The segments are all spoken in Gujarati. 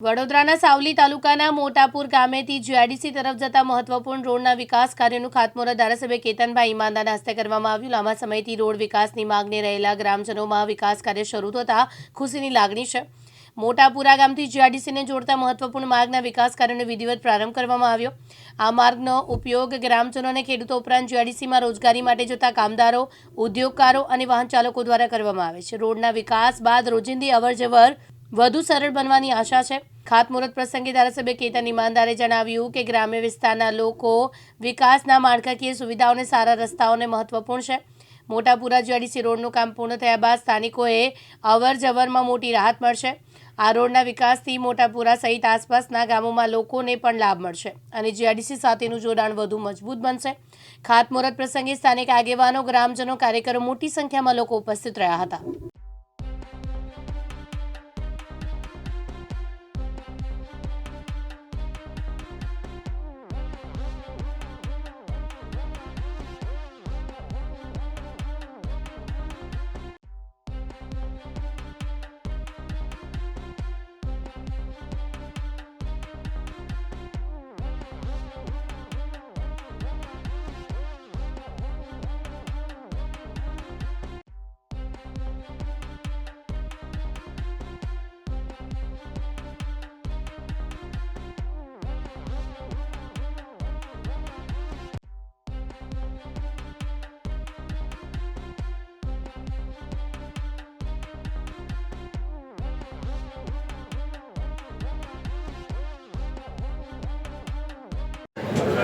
વડોદરાના સાવલી તાલુકાના મોટાપુર ગામેથી જીઆઈડીસી તરફ જતા મહત્વપૂર્ણ રોડના વિકાસ કાર્યનું ખાતમુહૂર્ત ધારાસભ્ય કેતનભાઈ ઈમાનદારના હસ્તે કરવામાં આવ્યું। લાંબા સમયથી રોડ વિકાસની માંગને રહેલા ગ્રામજનોમાં વિકાસ કાર્ય શરૂ થતાં ખુશીની લાગણી છે। મોટાપુરા ગામથી જીઆઈડીસીને જોડતા મહત્વપૂર્ણ માર્ગના વિકાસ કાર્યનો વિધિવત પ્રારંભ કરવામાં આવ્યો। આ માર્ગનો ઉપયોગ ગ્રામજનો અને ખેડૂતો ઉપરાંત જીઆઈડીસીમાં રોજગારી માટે જતા કામદારો, ઉદ્યોગકારો અને વાહન ચાલકો દ્વારા કરવામાં આવે છે। રોડના વિકાસ બાદ રોજિંદી અવરજવર વધુ સરળ બનવાની આશા છે। ખાતમુહૂર્ત પ્રસંગે ધારાસભ્ય કેતન ઈમાનદારે જણાવ્યું કે ગ્રામ્ય વિસ્તારના લોકો વિકાસના માળખાકીય સુવિધાઓ અને સારા રસ્તાઓને મહત્વપૂર્ણ છે। મોટાપુરા જીઆઈડીસી રોડનું કામ પૂર્ણ થયા બાદ સ્થાનિકોએ અવરજવરમાં મોટી રાહત મળશે। આ રોડના વિકાસથી મોટાપુરા સહિત આસપાસના ગામોમાં લોકોને પણ લાભ મળશે અને જીઆઈડીસી સાથેનું જોડાણ વધુ મજબૂત બનશે। ખાતમુહૂર્ત પ્રસંગે સ્થાનિક આગેવાનો, ગ્રામજનો, કાર્યકરો મોટી સંખ્યામાં લોકો ઉપસ્થિત રહ્યા હતા।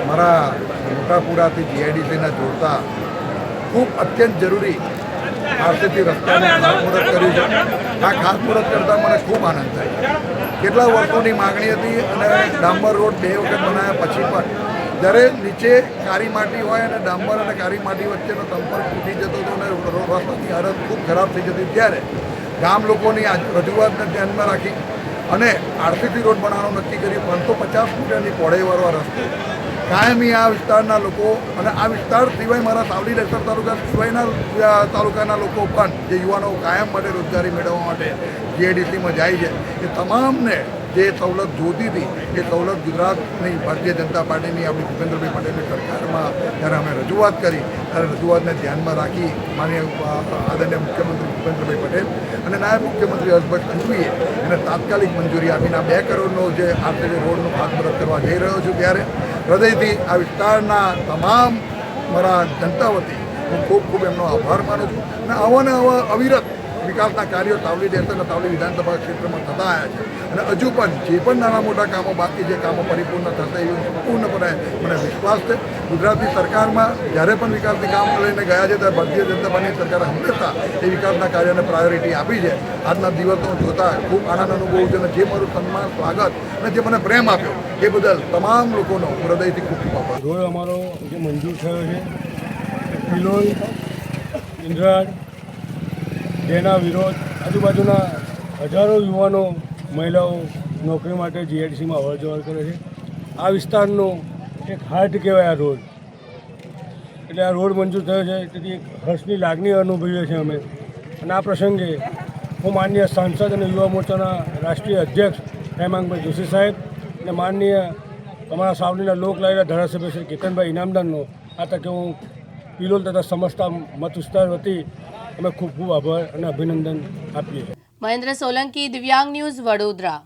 મારા મોટાપુરાથી જીઆઈડીસીને જોડતા ખૂબ અત્યંત જરૂરી આરસીસી રસ્તાનું ખાતમુહૂર્ત કર્યું છે। આ ખાતમુહૂર્ત કરતાં મને ખૂબ આનંદ થાય। કેટલા વર્ષોની માગણી હતી અને ડાંબર રોડ 2 વખત બનાવ્યા પછી પણ જ્યારે નીચે કાળી માટી હોય અને ડાંબર અને કાળી માટી વચ્ચેનો સંપર્ક તૂટી જતો હતો અને રસ્તાની હાલત ખૂબ ખરાબ થઈ જતી, ત્યારે ગામ લોકોની રજૂઆતને ધ્યાનમાં રાખી અને આરસીસી રોડ બનાવવાનું નક્કી કર્યું। 550 મીટરની પહોળાઈવાળો આ રસ્તો કાયમી આ વિસ્તારના લોકો અને આ વિસ્તાર સિવાય મારા સાવલી લેસર તાલુકા સિવાયના તાલુકાના લોકો પણ જે યુવાનો કાયમ માટે રોજગારી મેળવવા માટે જીઆઈડીસીમાં જાય છે, એ તમામને જે સવલત જોતી હતી એ સવલત ગુજરાતની ભારતીય જનતા પાર્ટીની આપણી ભૂપેન્દ્રભાઈ પટેલની સરકારમાં જ્યારે અમે રજૂઆત કરી ત્યારે રજૂઆતને ધ્યાનમાં રાખી માનનીય આદરણીય મુખ્યમંત્રી ભૂપેન્દ્રભાઈ પટેલ અને નાયબ મુખ્યમંત્રી હર્ષભાઈ સંઘવીએ એને તાત્કાલિક મંજૂરી આપીને 2 કરોડનો જે આરસીસી રોડનું ખાતમુહૂર્ત કરવા જઈ રહ્યો છું, ત્યારે હૃદયથી આ વિસ્તારના તમામ મારા જનતા વતી હું ખૂબ ખૂબ એમનો આભાર માનું છું અને આવા ને આવા અવિરત વિકાસના કાર્યો સાવલી દેશ અને સાવલી વિધાનસભા ક્ષેત્રમાં થતા આવ્યા છે અને હજુ પણ જે પણ નાના મોટા કામો બાકી જે કામો પરિપૂર્ણ થશે એવું સંપૂર્ણપણે મને વિશ્વાસ છે। ગુજરાતની સરકારમાં જ્યારે પણ વિકાસની કામ લઈને ગયા છે ત્યારે ભારતીય જનતા પાર્ટીની સરકારે હંમેશા એ વિકાસના કાર્યને પ્રાયોરિટી આપી છે। આજના દિવસો જોતાં ખૂબ આનંદ અનુભવું છે અને જે મારું સન્માન, સ્વાગત અને જે મને પ્રેમ આપ્યો એ બદલ તમામ લોકોનો હૃદયથી ખૂબ ખૂબ આભાર। રોડ અમારો જે મંજૂર થયો છે પિલોલ, ઇન્દ્રાડ, જેના વિરોધ આજુબાજુના હજારો યુવાનો, મહિલાઓ નોકરી માટે જીઆઈડીસીમાં અવરજવર કરે છે। આ વિસ્તારનો એક હાર્ટ કહેવાય આ રોડ, એટલે આ રોડ મંજૂર થયો છે તેથી એક હર્ષની લાગણી અનુભવીએ છીએ અમે। અને આ પ્રસંગે હું માનનીય સાંસદ અને યુવા મોરચાના રાષ્ટ્રીય અધ્યક્ષ હેમાંગભાઈ જોશી સાહેબ અને માનનીય અમારા સાવલીના લોકલાડીલા ધારાસભ્ય શ્રી કેતનભાઈ ઈનામદારનો આ તકે હું પિલોલ તથા સમસ્તા મત વિસ્તાર વતી અમે ખૂબ ખૂબ આભાર અને અભિનંદન આપીએ છીએ। મહેન્દ્ર સોલંકી, દિવ્યાંગ ન્યૂઝ, વડોદરા।